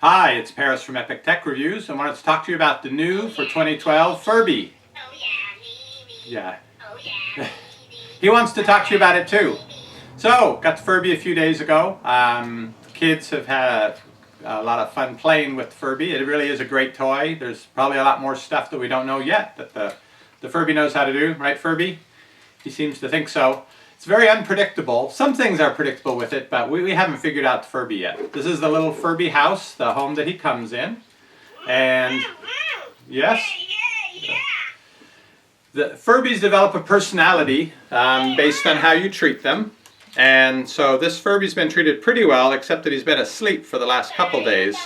Hi, it's Paris from Epic Tech Reviews. I wanted to talk to you about the new for 2012 Furby. Oh yeah, me. Yeah. Oh yeah. He wants to talk to you about it too. So, got the Furby a few days ago. Kids have had a lot of fun playing with Furby. It really is a great toy. There's probably a lot more stuff that we don't know yet that the Furby knows how to do. Right, Furby? He seems to think so. It's very unpredictable. Some things are predictable with it, but we haven't figured out the Furby yet. This is the little Furby house, the home that he comes in. And yes, the Furbies develop a personality based on how you treat them. And so this Furby's been treated pretty well, except that he's been asleep for the last couple days.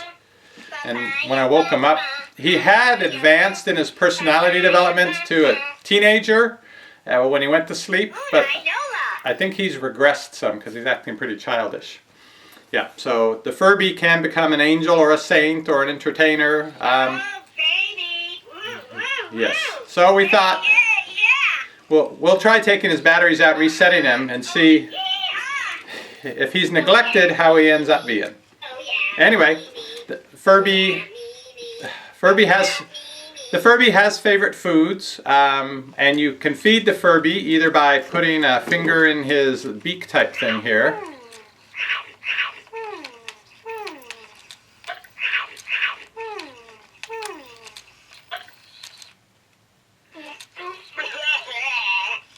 And when I woke him up, he had advanced in his personality development to a teenager when he went to sleep, but I think he's regressed some because he's acting pretty childish. Yeah, so the Furby can become an angel or a saint or an entertainer. Yes, so we thought we'll try taking his batteries out, resetting them, and see if he's neglected how he ends up being. Anyway, the Furby has favorite foods, and you can feed the Furby either by putting a finger in his beak type thing here.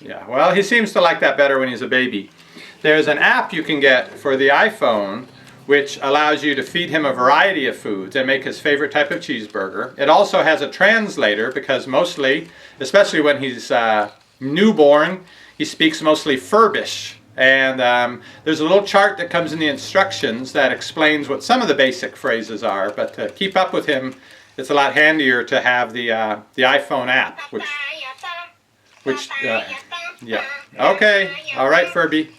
Yeah, well, he seems to like that better when he's a baby. There's an app you can get for the iPhone which allows you to feed him a variety of foods and make his favorite type of cheeseburger. It also has a translator because mostly, especially when he's newborn, he speaks mostly Furbish. And there's a little chart that comes in the instructions that explains what some of the basic phrases are, but to keep up with him, it's a lot handier to have the iPhone app, which yeah. Okay, all right, Furby.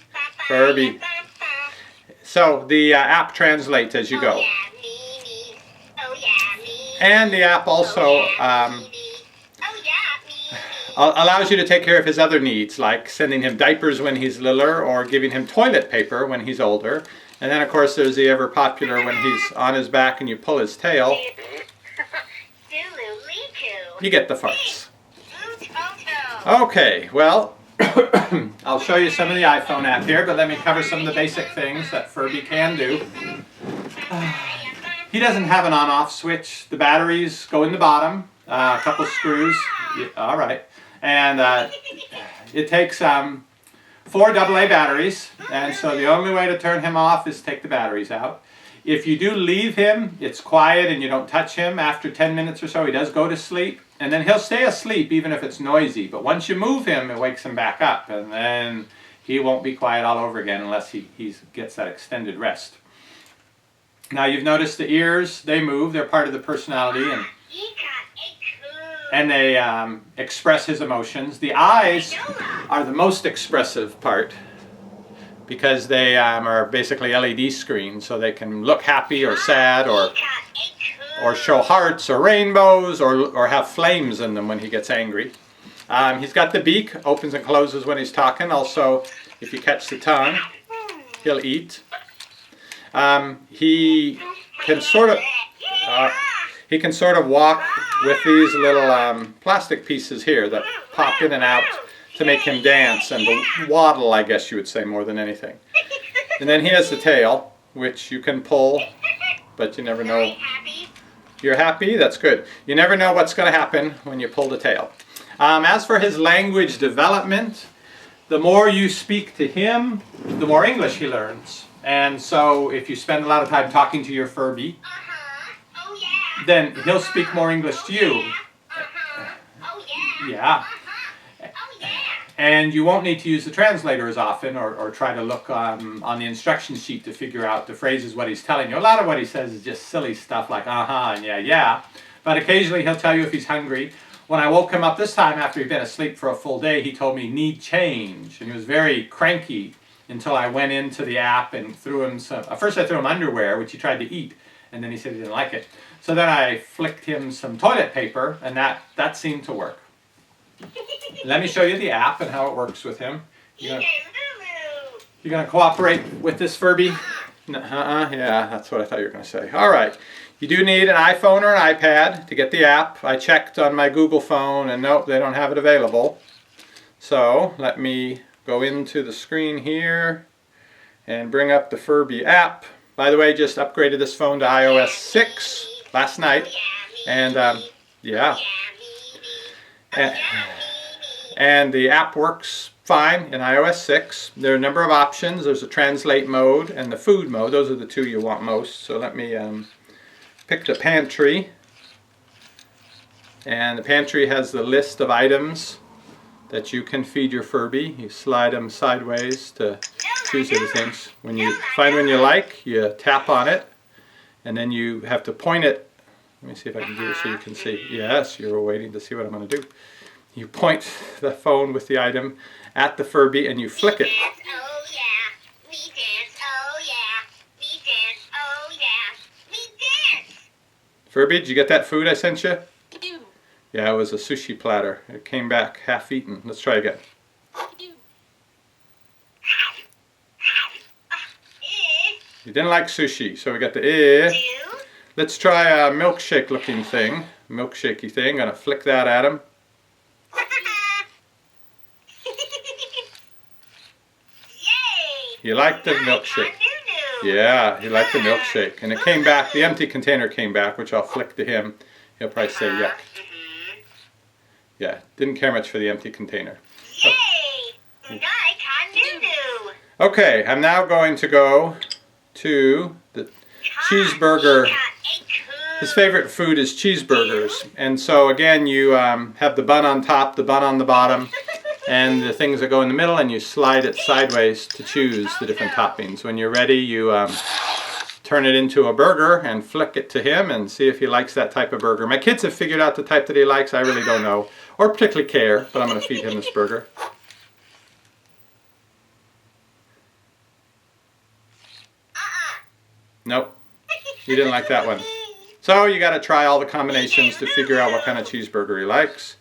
So the app translates as you go. And the app also allows you to take care of his other needs, like sending him diapers when he's littler or giving him toilet paper when he's older. And then, of course, there's the ever popular when he's on his back and you pull his tail. You get the farts. Okay, well, I'll show you some of the iPhone app here, but let me cover some of the basic things that Furby can do. He doesn't have an on-off switch. The batteries go in the bottom, a couple screws. Yeah, all right. And it takes 4 AA batteries, and so the only way to turn him off is take the batteries out. If you do leave him, it's quiet and you don't touch him. After 10 minutes or so, he does go to sleep. And then he'll stay asleep even if it's noisy. But once you move him, it wakes him back up. And then he won't be quiet all over again unless he gets that extended rest. Now you've noticed the ears, they move. They're part of the personality. And they express his emotions. The eyes are the most expressive part, because they are basically LED screens, so they can look happy or sad or show hearts or rainbows or have flames in them when he gets angry. He's got the beak, opens and closes when he's talking. Also, if you catch the tongue, he'll eat. He can sort of walk with these little plastic pieces here that pop in and out to make him dance and waddle, I guess you would say, more than anything. And then he has the tail, which you can pull, but you never know. You're happy? That's good. You never know what's going to happen when you pull the tail. As for his language development, the more you speak to him, the more English he learns. And so if you spend a lot of time talking to your Furby, then he'll speak more English to you. Yeah. And you won't need to use the translator as often or try to look on the instruction sheet to figure out the phrases, what he's telling you. A lot of what he says is just silly stuff like uh-huh and yeah. But occasionally he'll tell you if he's hungry. When I woke him up this time after he'd been asleep for a full day, he told me, need change. And he was very cranky until I went into the app and threw him some... First I threw him underwear, which he tried to eat. And then he said he didn't like it. So then I flicked him some toilet paper, and that seemed to work. Let me show you the app and how it works with him. You're going to cooperate with this Furby? Yeah, that's what I thought you were going to say. All right. You do need an iPhone or an iPad to get the app. I checked on my Google phone and nope, they don't have it available. So let me go into the screen here and bring up the Furby app. By the way, just upgraded this phone to iOS 6 last night. And yeah. And the app works fine in iOS 6. There are a number of options. There's a translate mode and the food mode. Those are the two you want most. So let me pick the pantry. And the pantry has the list of items that you can feed your Furby. You slide them sideways to choose the things. When you find one you like, you tap on it. And then you have to point it. Let me see if I can do it so you can see. Yes, you're waiting to see what I'm going to do. You point the phone with the item at the Furby and you flick it. Oh yeah, we dance. Oh yeah, we dance. Oh yeah, we dance. Furby, did you get that food I sent you? Yeah, it was a sushi platter. It came back half eaten. Let's try again. You didn't like sushi, so we got the Let's try a milkshake looking thing. Milkshakey thing. Gonna flick that at him. He liked the milkshake. Yeah, he liked the milkshake. And it came back, the empty container came back, which I'll flick to him. He'll probably say yuck. Yeah, didn't care much for the empty container. Okay, I'm now going to go to the cheeseburger. His favorite food is cheeseburgers. And so again, you have the bun on top, the bun on the bottom, and the things that go in the middle, and you slide it sideways to choose the different toppings. When you're ready, you turn it into a burger and flick it to him and see if he likes that type of burger. My kids have figured out the type that he likes. I really don't know, or particularly care, but I'm going to feed him this burger. Nope, he didn't like that one. So you got to try all the combinations to figure out what kind of cheeseburger he likes.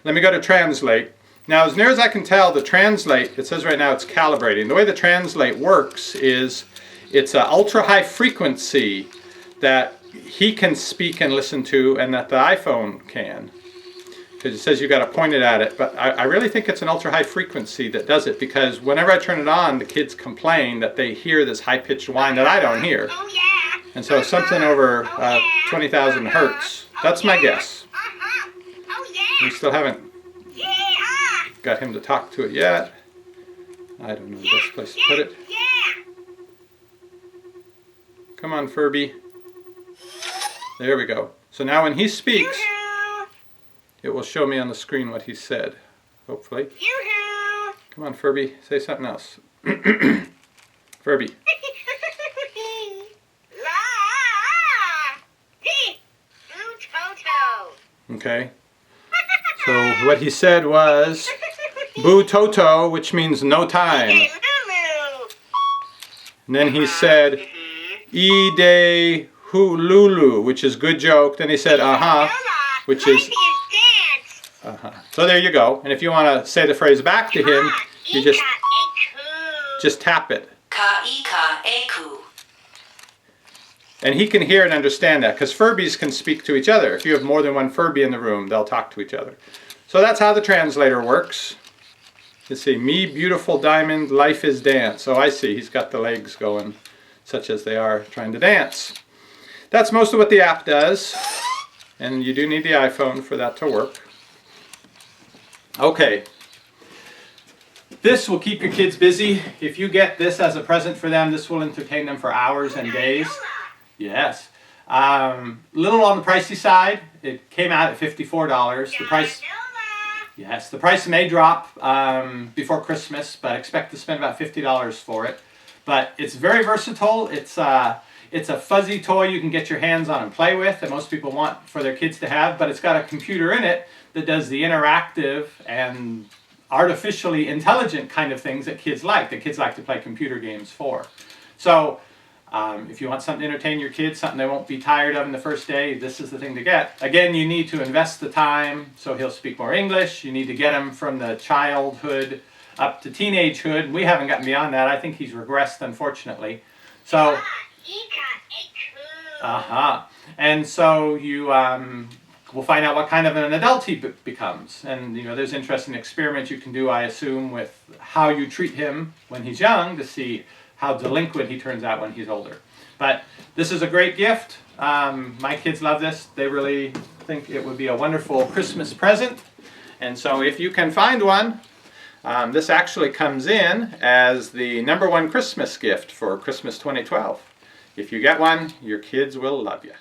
Let me go to translate. Now, as near as I can tell, the translate, it says right now it's calibrating. The way the translate works is it's an ultra high frequency that he can speak and listen to and that the iPhone can. Because it says you got to point it at it. But I really think it's an ultra high frequency that does it, because whenever I turn it on, the kids complain that they hear this high pitched whine that I don't hear. And so something over 20,000 hertz. That's my guess. We still haven't got him to talk to it yet. I don't know the best place to put it. Come on, Furby. There we go. So now when he speaks, it will show me on the screen what he said, hopefully. Come on, Furby, say something else. Furby. Okay. So what he said was Boo Toto, which means no time. And then he said Ide Hululu, which is good joke. Then he said which is So there you go. And if you want to say the phrase back to him, you just tap it. And he can hear and understand that, because Furbies can speak to each other. If you have more than one Furby in the room, they'll talk to each other. So that's how the translator works. You see, me beautiful diamond, life is dance. Oh, I see, he's got the legs going, such as they are, trying to dance. That's most of what the app does. And you do need the iPhone for that to work. Okay. This will keep your kids busy. If you get this as a present for them, this will entertain them for hours and days. Yes. Little on the pricey side. It came out at $54. The price may drop before Christmas, but I expect to spend about $50 for it. But it's very versatile. It's a fuzzy toy you can get your hands on and play with that most people want for their kids to have, but it's got a computer in it that does the interactive and artificially intelligent kind of things that kids like to play computer games for. So if you want something to entertain your kids, something they won't be tired of in the first day, this is the thing to get. Again, you need to invest the time so he'll speak more English. You need to get him from the childhood up to teenagehood. We haven't gotten beyond that. I think he's regressed, unfortunately. So, He got a cool. and so you will find out what kind of an adult he becomes. And there's interesting experiments you can do, I assume, with how you treat him when he's young to see how delinquent he turns out when he's older. But this is a great gift. My kids love this. They really think it would be a wonderful Christmas present. And so if you can find one, this actually comes in as the #1 Christmas gift for Christmas 2012. If you get one, your kids will love you.